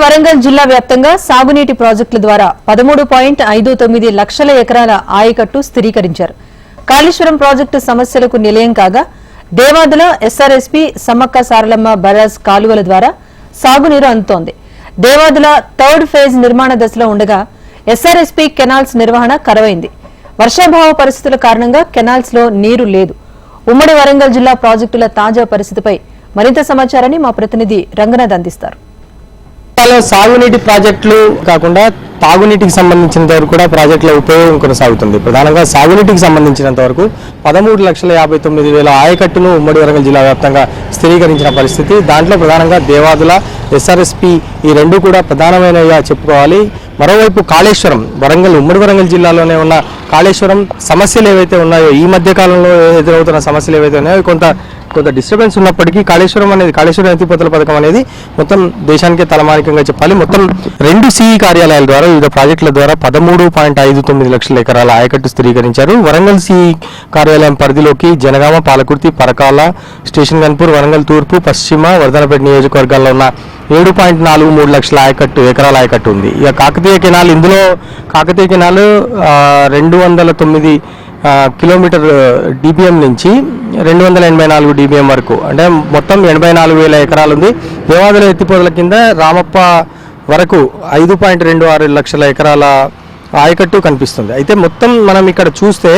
వరంగల్ జిల్లా వ్యాప్తంగా సాగునీటి ప్రాజెక్టుల ద్వారా 13.59 లక్షల ఎకరాల ఆయకట్టు స్థిరీకరించారు. కాళేశ్వరం ప్రాజెక్టు సమస్యలకు నిలయం కాగా దేవాదుల ఎస్ఆర్ఎస్పీ సమ్మక్క సారలమ్మ బరాజ్ కాలువల ద్వారా సాగునీరు అందుతోంది. దేవాదుల థర్డ్ ఫేజ్ నిర్మాణ దశలో ఉండగా ఎస్ఆర్ఎస్పీ కెనాల్స్ నిర్వహణ కరవైంది. వర్షాభావ పరిస్థితుల కారణంగా కెనాల్స్ లో నీరు లేదు. ఉమ్మడి వరంగల్ జిల్లా ప్రాజెక్టుల తాజా పరిస్థితిపై మరింత సమాచారాన్ని మా ప్రతినిధి రంగనాథ్ అందిస్తారు. సాగునీటి ప్రాజెక్టులు కాకుండా తాగునీటికి సంబంధించినంత వరకు కూడా ప్రాజెక్టుల ఉపయోగం కొనసాగుతుంది. ప్రధానంగా సాగునీటికి సంబంధించినంత వరకు 13,59,000 ఆయకట్టును ఉమ్మడి వరంగల్ జిల్లా వ్యాప్తంగా స్థిరీకరించిన పరిస్థితి. దాంట్లో ప్రధానంగా దేవాదుల ఎస్ఆర్ఎస్పీ ఈ రెండు కూడా ప్రధానమైనవిగా చెప్పుకోవాలి. మరోవైపు కాళేశ్వరం ఉమ్మడి వరంగల్ జిల్లాలోనే ఉన్న కాళేశ్వరం సమస్యలు ఏవైతే ఉన్నాయో, ఈ మధ్య కాలంలో ఎదురవుతున్న సమస్యలు ఏవైతే ఉన్నాయో కొంత డిస్టర్బెన్స్ ఉన్నప్పటికీ కాళేశ్వరం ఎత్తిపోతల పథకం అనేది మొత్తం దేశానికే తలమానికంగా చెప్పాలి. మొత్తం 2 సిఈ కార్యాలయాల ద్వారా వివిధ ప్రాజెక్టుల ద్వారా 13.59 లక్షల ఎకరాల ఆయకట్టు స్థిరీకరించారు. వరంగల్ సిఈ కార్యాలయం పరిధిలోకి జనగామ, పాలకుర్తి, పరకాల, స్టేషన్ గన్పూర్, వరంగల్ తూర్పు, పశ్చిమ, వర్ధనపేట నియోజకవర్గాల్లో ఉన్న 7.43 లక్షల ఎకరాల ఆయకట్టు ఉంది. ఇక కాకతీయ కెనాల్ 209 కిలోమీటర్ డిబిఎం నుంచి 284 డిబిఎం వరకు, అంటే మొత్తం 84,000 ఎకరాలు ఉంది. దేవాదుల ఎత్తిపోతల కింద రామప్ప వరకు 5.26 లక్షల ఎకరాల ఆయకట్టు కనిపిస్తుంది. అయితే మొత్తం మనం ఇక్కడ చూస్తే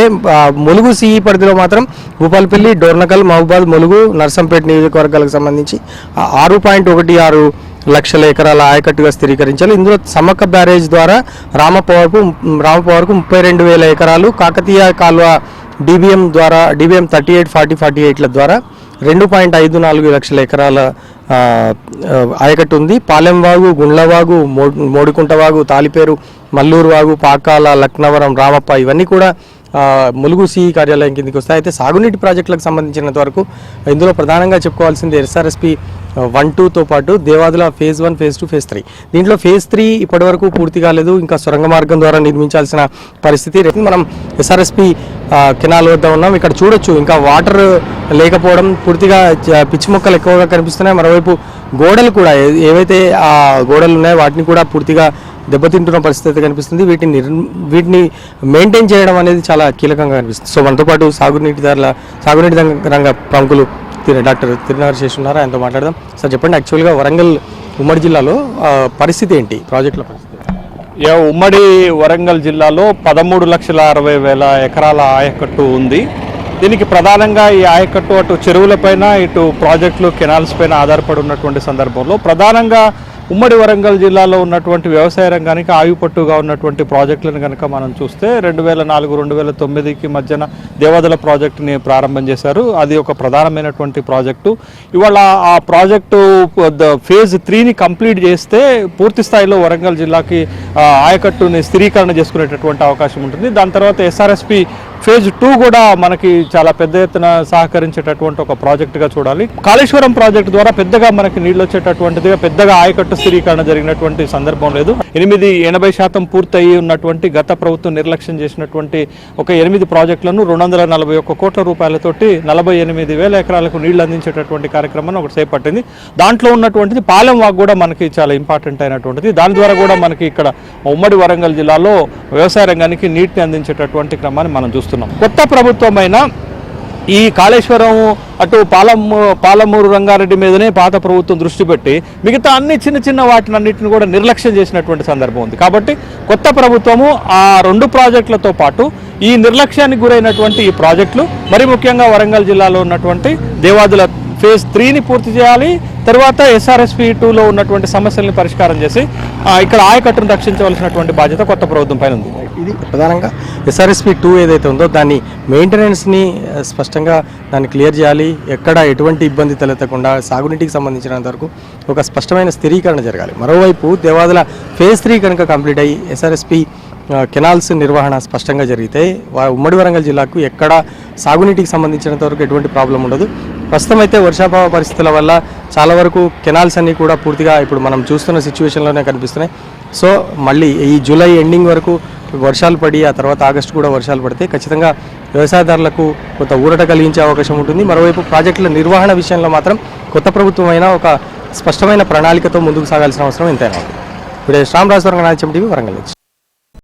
ములుగు సిఈ పరిధిలో మాత్రం భూపాలపల్లి, డోర్నకల్, మహబూబాద్, ములుగు, నర్సంపేట నియోజకవర్గాలకు సంబంధించి 6.16 లక్షల ఎకరాల ఆయకట్టుగా స్థిరీకరించాలి. ఇందులో సమ్మక్క బ్యారేజ్ ద్వారా రామప్ప వరకు 32,000 ఎకరాలు, కాకతీయ కాలువ డిబిఎం 38, 40, 48ల ద్వారా 2.54 లక్షల ఎకరాల ఆయకట్టు ఉంది. పాలెంవాగు, గుండ్లవాగు, మోడికుంటవాగు, తాలిపేరు, మల్లూరు వాగు, పాకాల, లక్నవరం, రామప్ప ఇవన్నీ కూడా ములుగు సిఈ కార్యాలయం కిందకి వస్తాయి. అయితే సాగునీటి ప్రాజెక్టులకు సంబంధించినంత వరకు ఇందులో ప్రధానంగా చెప్పుకోవాల్సింది ఎస్ఆర్ఎస్పీ 1-2తో పాటు దేవాదుల ఫేజ్ 1, ఫేజ్ 2, ఫేజ్ 3. దీంట్లో ఫేజ్ 3 ఇప్పటి వరకు పూర్తి కాలేదు. ఇంకా సొరంగ మార్గం ద్వారా నిర్మించాల్సిన పరిస్థితి. మనం ఎస్ఆర్ఎస్పీ కెనాల్ వద్ద ఉన్నాం. ఇక్కడ చూడొచ్చు ఇంకా వాటర్ లేకపోవడం, పూర్తిగా పిచ్చి మొక్కలు ఎక్కువగా కనిపిస్తున్నాయి. మరోవైపు గోడలు కూడా ఏవైతే ఆ గోడలు ఉన్నాయో వాటిని కూడా పూర్తిగా దెబ్బతింటున్న పరిస్థితి కనిపిస్తుంది. వీటిని మెయింటైన్ చేయడం అనేది చాలా కీలకంగా కనిపిస్తుంది. సో మనతో పాటు సాగునీటి రంగ ప్రముఖులు డాక్టర్ తిరునగర్ శేష్ ఉన్నారు. ఆయనతో మాట్లాడదాం. సార్ చెప్పండి, యాక్చువల్గా వరంగల్ ఉమ్మడి జిల్లాలో పరిస్థితి ఏంటి, ప్రాజెక్టుల పరిస్థితి? ఉమ్మడి వరంగల్ జిల్లాలో 13,60,000 ఎకరాల ఆయకట్టు ఉంది. దీనికి ప్రధానంగా ఈ ఆయకట్టు అటు చెరువులపైన, ఇటు ప్రాజెక్టులు, కెనాల్స్ పైన ఆధారపడి ఉన్నటువంటి సందర్భంలో ప్రధానంగా ఉమ్మడి వరంగల్ జిల్లాలో ఉన్నటువంటి వ్యవసాయ రంగానికి ఆయుపట్టుగా ఉన్నటువంటి ప్రాజెక్టులను కనుక మనం చూస్తే 2004-2009కి మధ్యన దేవాదుల ప్రాజెక్టుని ప్రారంభం చేశారు. అది ఒక ప్రధానమైనటువంటి ప్రాజెక్టు. ఇవాళ ఆ ప్రాజెక్టు ఫేజ్ 3ని కంప్లీట్ చేస్తే పూర్తి స్థాయిలో వరంగల్ జిల్లాకి ఆయకట్టుని స్థిరీకరణ చేసుకునేటటువంటి అవకాశం ఉంటుంది. దాని తర్వాత ఎస్ఆర్ఎస్పీ ఫేజ్ 2 కూడా మనకి చాలా పెద్ద ఎత్తున సహకరించేటటువంటి ఒక ప్రాజెక్టుగా చూడాలి. కాళేశ్వరం ప్రాజెక్టు ద్వారా పెద్దగా మనకి నీళ్ళు వచ్చేటటువంటిదిగా పెద్దగా ఆయకట్టు స్థిరీకరణ జరిగినటువంటి సందర్భం లేదు. 80% పూర్తయి ఉన్నటువంటి గత ప్రభుత్వం నిర్లక్ష్యం చేసినటువంటి ఒక 8 ప్రాజెక్టులను 241 కోట్ల రూపాయలతోటి 48,000 ఎకరాలకు నీళ్లు అందించేటటువంటి కార్యక్రమాన్ని ఒకటి చేపట్టింది. దాంట్లో ఉన్నటువంటిది పాలెం వాగు కూడా మనకి చాలా ఇంపార్టెంట్ అయినటువంటిది. దాని ద్వారా కూడా మనకి ఇక్కడ ఉమ్మడి వరంగల్ జిల్లాలో వ్యవసాయ రంగానికి నీటిని అందించేటటువంటి క్రమాన్ని మనం చూస్తున్నాం. కొత్త ప్రభుత్వమైన ఈ కాళేశ్వరం అటు పాలమూరు రంగారెడ్డి మీదనే పాత ప్రభుత్వం దృష్టి పెట్టి మిగతా అన్ని చిన్న వాటినన్నింటిని కూడా నిర్లక్ష్యం చేసినటువంటి సందర్భం ఉంది. కాబట్టి కొత్త ప్రభుత్వము ఆ 2 ప్రాజెక్టులతో పాటు ఈ నిర్లక్ష్యానికి గురైనటువంటి ఈ ప్రాజెక్టులు, మరి ముఖ్యంగా వరంగల్ జిల్లాలో ఉన్నటువంటి దేవాదుల ఫేజ్ 3ని పూర్తి చేయాలి. తర్వాత ఎస్ఆర్ఎస్పీ 2లో ఉన్నటువంటి సమస్యల్ని పరిష్కారం చేసి ఇక్కడ ఆయకట్టును రక్షించవలసినటువంటి బాధ్యత కొత్త ప్రభుత్వం పైన ఉంది. ఇది ప్రధానంగా ఎస్ఆర్ఎస్పీ 2 ఏదైతే ఉందో దాన్ని మెయింటెనెన్స్ని స్పష్టంగా దాన్ని క్లియర్ చేయాలి. ఎక్కడ ఎటువంటి ఇబ్బంది తలెత్తకుండా సాగునీటికి సంబంధించినంత వరకు ఒక స్పష్టమైన స్థిరీకరణ జరగాలి. మరోవైపు దేవాదుల ఫేజ్ 3 కనుక కంప్లీట్ అయ్యి ఎస్ఆర్ఎస్పీ కెనాల్స్ నిర్వహణ స్పష్టంగా జరిగితే ఉమ్మడి వరంగల్ జిల్లాకు ఎక్కడ సాగునీటికి సంబంధించినంత వరకు ఎటువంటి ప్రాబ్లం ఉండదు. ప్రస్తుతం అయితే వర్షాభావ పరిస్థితుల వల్ల చాలా వరకు కెనాల్స్ అన్నీ కూడా పూర్తిగా ఇప్పుడు మనం చూస్తున్న సిచ్యువేషన్లోనే కనిపిస్తున్నాయి. సో మళ్ళీ ఈ జూలై ఎండింగ్ వరకు వర్షాలు పడి ఆ తర్వాత ఆగస్టు కూడా వర్షాలు పడితే ఖచ్చితంగా వ్యవసాయదారులకు కొంత ఊరట కలిగించే అవకాశం ఉంటుంది. మరోవైపు ప్రాజెక్టుల నిర్వహణ విషయంలో మాత్రం కొత్త ప్రభుత్వం అయినా ఒక స్పష్టమైన ప్రణాళికతో ముందుకు సాగాల్సిన అవసరం ఎంతైనా ఉంది. ఇప్పుడు శ్రామ్ రాజు టీవీ వరంగల్ నుంచి.